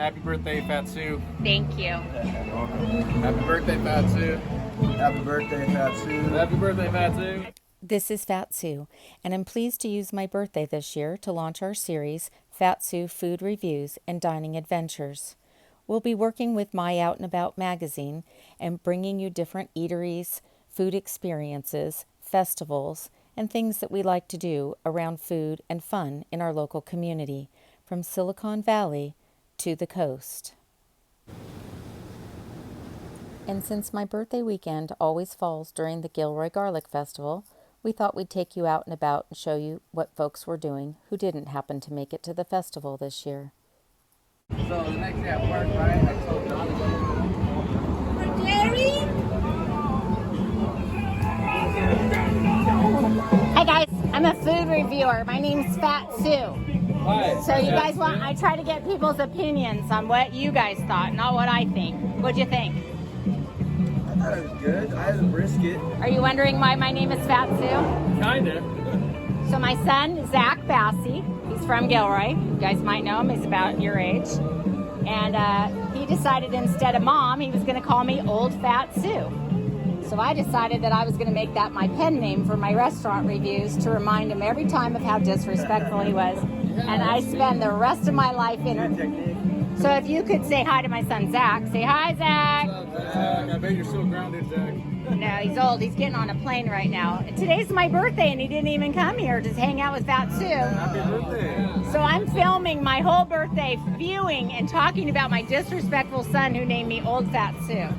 Happy birthday, Fat Sue. Thank you. Happy birthday, Fat Sue. Happy birthday, Fat Sue. Happy birthday, Fat Sue. This is Fat Sue, and I'm pleased to use my birthday this year to launch our series, Fat Sue Food Reviews and Dining Adventures. We'll be working with My Out and About magazine and bringing you different eateries, food experiences, festivals, and things that we like to do around food and fun in our local community, from Silicon Valley to the coast. And since my birthday weekend always falls during the Gilroy Garlic Festival, we thought we'd take you out and about and show you what folks were doing who didn't happen to make it to the festival this year. So the next day at work, right? I told Hi guys, I'm a food reviewer. My name's Fat Sue. Hi. So you guys want, I try to get people's opinions on what you guys thought, not what I think. What'd you think? I thought it was good. I had a brisket. Are you wondering why my name is Fat Sue? Kinda. So my son, Zach Bassi, he's from Gilroy. You guys might know him, he's about your age. And he decided instead of Mom, he was gonna call me Old Fat Sue. So I decided that I was gonna make that my pen name for my restaurant reviews to remind him every time of how disrespectful he was. And I spend the rest of my life in it. So if you could say hi to my son, Zach. Say hi, Zach. What's up, Zach? I bet you're so grounded, Zach. No, he's old. He's getting on a plane right now. Today's my birthday, and he didn't even come here to hang out with Fat Sue. Happy birthday. So I'm filming my whole birthday, viewing and talking about my disrespectful son who named me Old Fat Sue.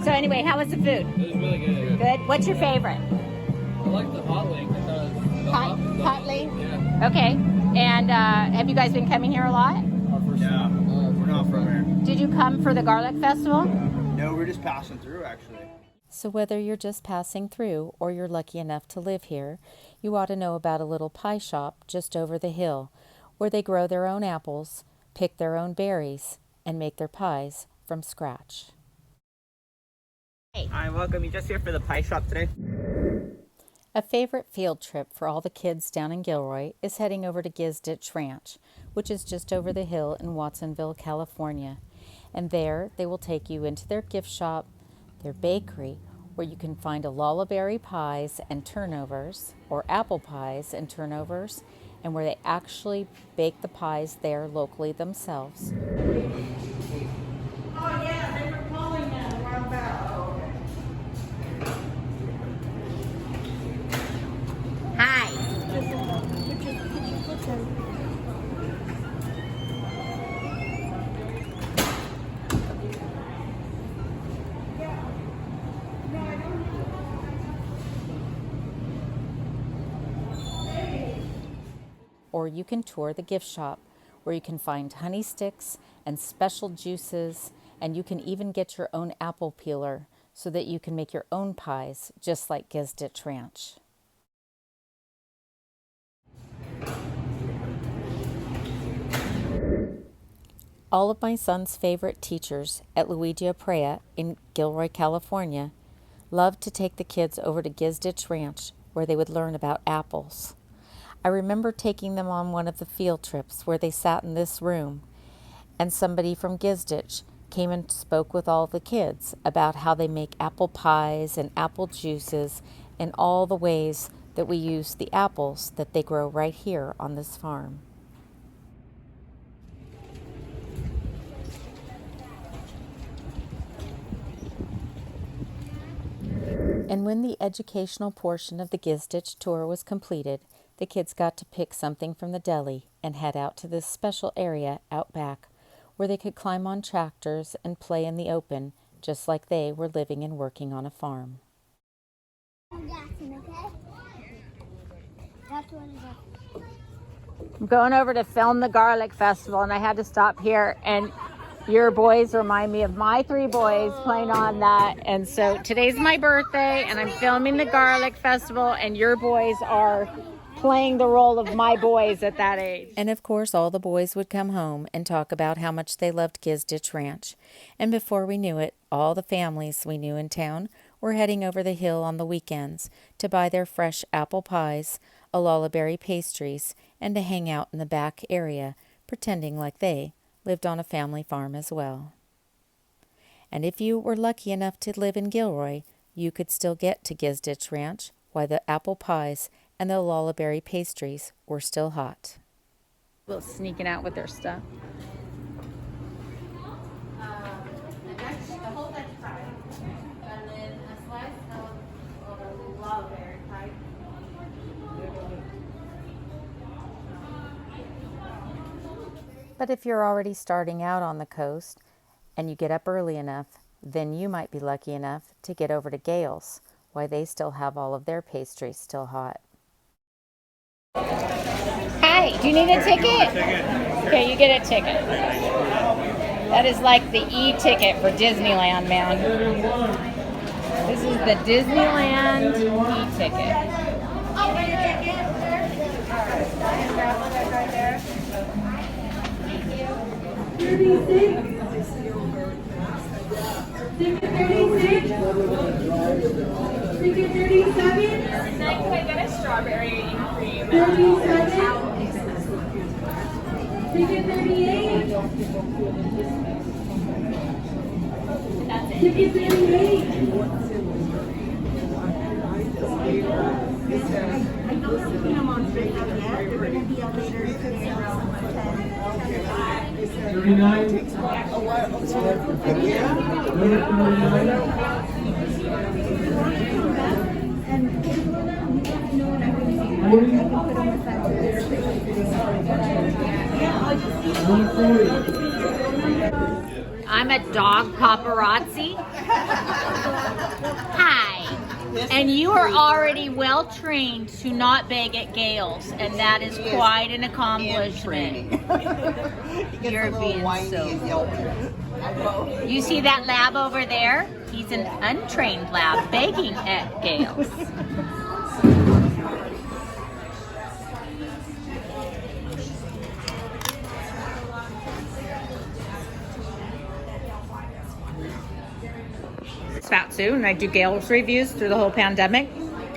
So anyway, how was the food? It was really good. Good. What's your favorite? I like the hot link because the Hot link? Yeah. Okay. And have you guys been coming here a lot? Our first No, we're not from here. Did you come for the garlic festival? No, we're just passing through, actually. So whether you're just passing through or you're lucky enough to live here, you ought to know about a little pie shop just over the hill where they grow their own apples, pick their own berries, and make their pies from scratch. Hi, welcome. You just here for the pie shop today? A favorite field trip for all the kids down in Gilroy is heading over to Gizdich Ranch, which is just over the hill in Watsonville, California. And there they will take you into their gift shop, their bakery, where you can find a lullaberry pies and turnovers, or apple pies and turnovers, and where they actually bake the pies there locally themselves. Oh yeah, they were calling them a while back. Hi. Or you can tour the gift shop, where you can find honey sticks and special juices, and you can even get your own apple peeler so that you can make your own pies, just like Gizdich Ranch. All of my son's favorite teachers at Luigi Aprea in Gilroy, California, loved to take the kids over to Gizdich Ranch, where they would learn about apples. I remember taking them on one of the field trips where they sat in this room, and somebody from Gizdich came and spoke with all the kids about how they make apple pies and apple juices and all the ways that we use the apples that they grow right here on this farm. And when the educational portion of the Gizdich tour was completed, the kids got to pick something from the deli and head out to this special area out back where they could climb on tractors and play in the open, just like they were living and working on a farm. I'm going over to film the garlic festival, and I had to stop here, and your boys remind me of my three boys playing on that. And so today's my birthday, and I'm filming the garlic festival, and your boys are playing the role of my boys at that age. And of course, all the boys would come home and talk about how much they loved Gizdich Ranch. And before we knew it, all the families we knew in town were heading over the hill on the weekends to buy their fresh apple pies, lullaberry pastries, and to hang out in the back area, pretending like they lived on a family farm as well. And if you were lucky enough to live in Gilroy, you could still get to Gizdich Ranch while the apple pies and the lullaberry pastries were still hot. Little sneaking out with their stuff. But if you're already starting out on the coast and you get up early enough, then you might be lucky enough to get over to Gayle's, why they still have all of their pastries still hot. Hi, do you need a ticket? Okay, you get a ticket. That is like the e-ticket for Disneyland, man. This is the Disneyland e-ticket. Ticket 37. Now can I get a strawberry cream? 37. Ticket 38. Ticket 38. I don't have to put them on straight up yet. They're going to be up later today around 10. 39. I'm a dog paparazzi. Hi. And you are already well trained to not beg at Gayle's, and that is quite an accomplishment. You're being so cool. You see that lab over there? He's an untrained lab begging at Gayle's. It's Fat Sue, and I do Gayle's reviews through the whole pandemic.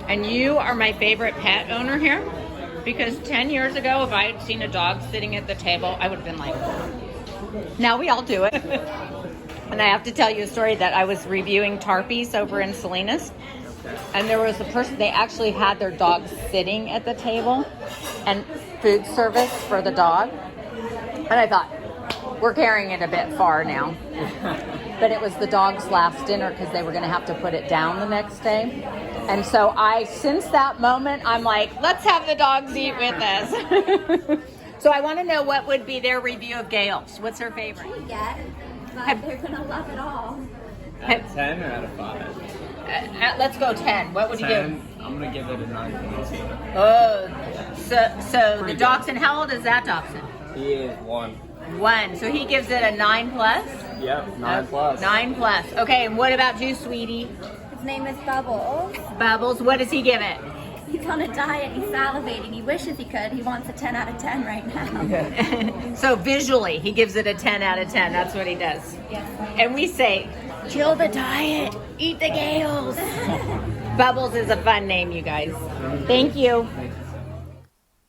And you are my favorite pet owner here, because 10 years ago, if I had seen a dog sitting at the table, I would have been like, now we all do it. And I have to tell you a story that I was reviewing Tarpies over in Salinas, and there was a person, they actually had their dog sitting at the table and food service for the dog. And I thought, we're carrying it a bit far now. But it was the dog's last dinner because they were going to have to put it down the next day. And so since that moment, I'm like, let's have the dogs eat with us. So I want to know what would be their review of Gayle's. What's her favorite? Yet, but they're gonna love it all. Out of 10 or out of 5? Let's go 10. What would you give? 10, I'm going to give it a 9. Oh, so the dachshund, how old is that dachshund? He is 1. 1. So he gives it a 9 plus? Yep, 9 plus. 9 plus. Okay, and what about you, sweetie? His name is Bubbles. Bubbles, what does he give it? He's on a diet. He's salivating. He wishes he could. He wants a 10 out of 10 right now. So visually, he gives it a 10 out of 10. That's what he does. Yes. And we say, kill the diet, eat the Gayles. Bubbles is a fun name, you guys. Thank you.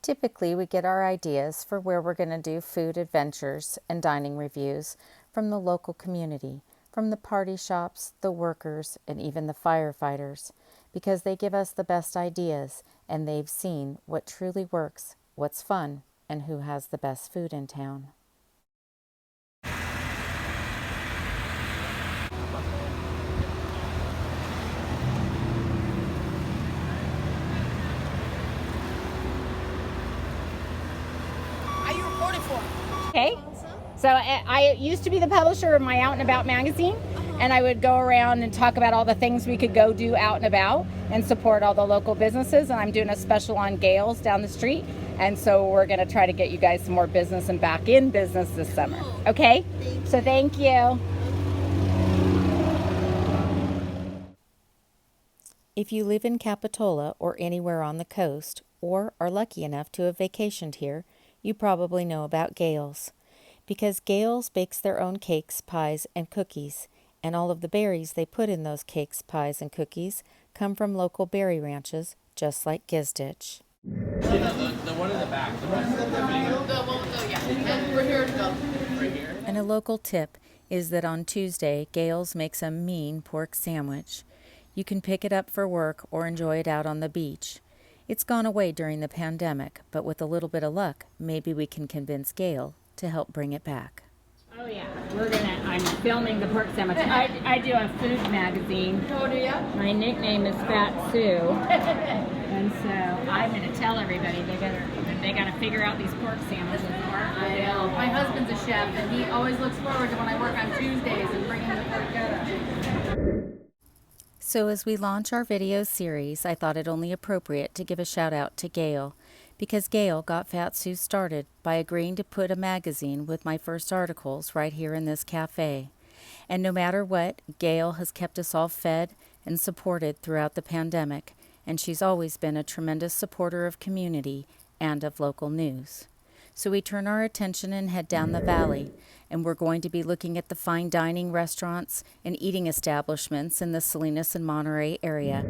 Typically, we get our ideas for where we're going to do food adventures and dining reviews from the local community, from the party shops, the workers, and even the firefighters, because they give us the best ideas and they've seen what truly works, what's fun, and who has the best food in town. Okay. So I used to be the publisher of my Out and About magazine, and I would go around and talk about all the things we could go do out and about and support all the local businesses. And I'm doing a special on Gayle's down the street, and so we're going to try to get you guys some more business and back in business this summer. Okay? So thank you. If you live in Capitola or anywhere on the coast, or are lucky enough to have vacationed here, you probably know about Gayle's, because Gayle's bakes their own cakes, pies, and cookies, and all of the berries they put in those cakes, pies, and cookies come from local berry ranches, just like Gizdich. The one in the back. The one with the We're here to go. right here. And a local tip is that on Tuesday, Gayle's makes a mean pork sandwich. You can pick it up for work or enjoy it out on the beach. It's gone away during the pandemic, but with a little bit of luck, maybe we can convince Gayle to help bring it back. Oh yeah, I'm filming the pork sandwich. I do a food magazine. Oh, do ya? My nickname is Fat Sue. And so I'm gonna tell everybody they gotta figure out these pork sandwiches. I know. My husband's a chef, and he always looks forward to when I work on Tuesdays and bringing the porchetta. So as we launch our video series, I thought it only appropriate to give a shout out to Gayle, because Gayle got Fat Sue started by agreeing to put a magazine with my first articles right here in this cafe. And no matter what, Gayle has kept us all fed and supported throughout the pandemic, and she's always been a tremendous supporter of community and of local news. So we turn our attention and head down the valley, and we're going to be looking at the fine dining restaurants and eating establishments in the Salinas and Monterey area.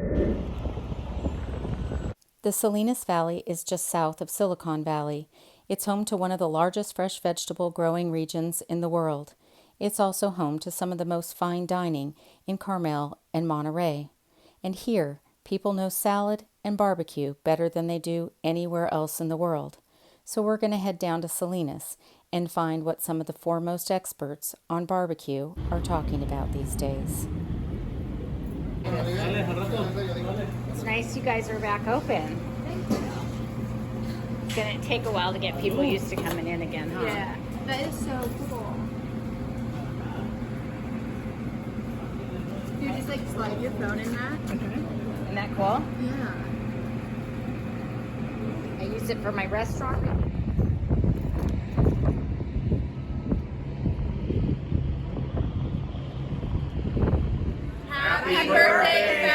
The Salinas Valley is just south of Silicon Valley. It's home to one of the largest fresh vegetable growing regions in the world. It's also home to some of the most fine dining in Carmel and Monterey. And here, people know salad and barbecue better than they do anywhere else in the world. So we're going to head down to Salinas and find what some of the foremost experts on barbecue are talking about these days. It's nice you guys are back open. It's gonna take a while to get people used to coming in again, huh? Yeah, that is so cool. You just like slide your phone in that. Isn't that cool? Yeah. I use it for my restaurant. Happy birthday,